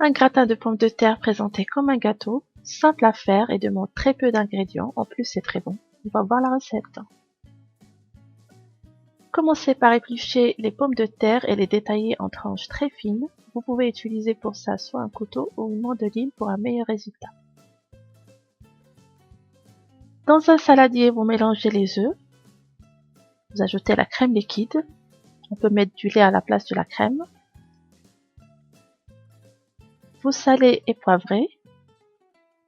Un gratin de pommes de terre présenté comme un gâteau, simple à faire et demande très peu d'ingrédients, en plus c'est très bon. On va voir la recette. Commencez par éplucher les pommes de terre et les détailler en tranches très fines. Vous pouvez utiliser pour ça soit un couteau ou une mandoline pour un meilleur résultat. Dans un saladier, vous mélangez les œufs. Vous ajoutez la crème liquide. On peut mettre du lait à la place de la crème. Vous salez et poivrez.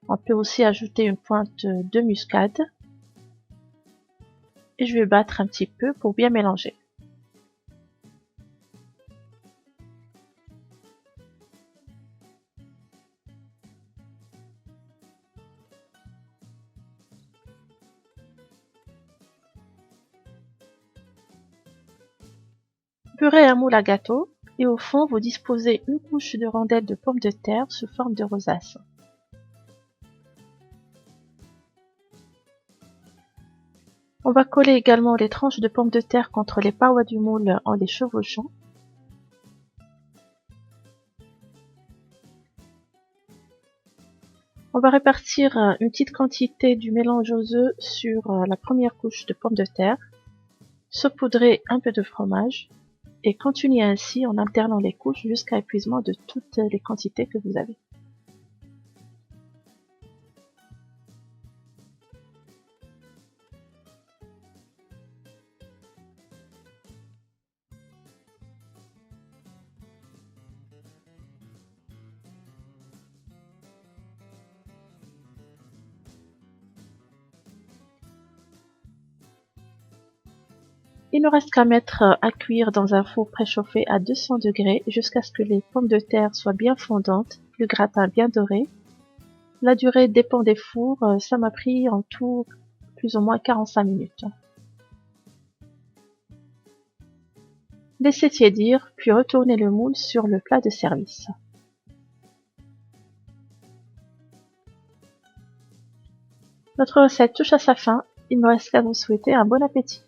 On peut aussi ajouter une pointe de muscade. Et je vais battre un petit peu pour bien mélanger. Beurrez un moule à gâteau et au fond vous disposez une couche de rondelles de pommes de terre sous forme de rosace. On va coller également les tranches de pommes de terre contre les parois du moule en les chevauchant. On va répartir une petite quantité du mélange aux œufs sur la première couche de pommes de terre, saupoudrer un peu de fromage et continuer ainsi en alternant les couches jusqu'à épuisement de toutes les quantités que vous avez. Il ne reste qu'à mettre à cuire dans un four préchauffé à 200 degrés jusqu'à ce que les pommes de terre soient bien fondantes, le gratin bien doré. La durée dépend des fours, ça m'a pris en tout plus ou moins 45 minutes. Laissez tiédir, puis retournez le moule sur le plat de service. Notre recette touche à sa fin, il ne me reste qu'à vous souhaiter un bon appétit.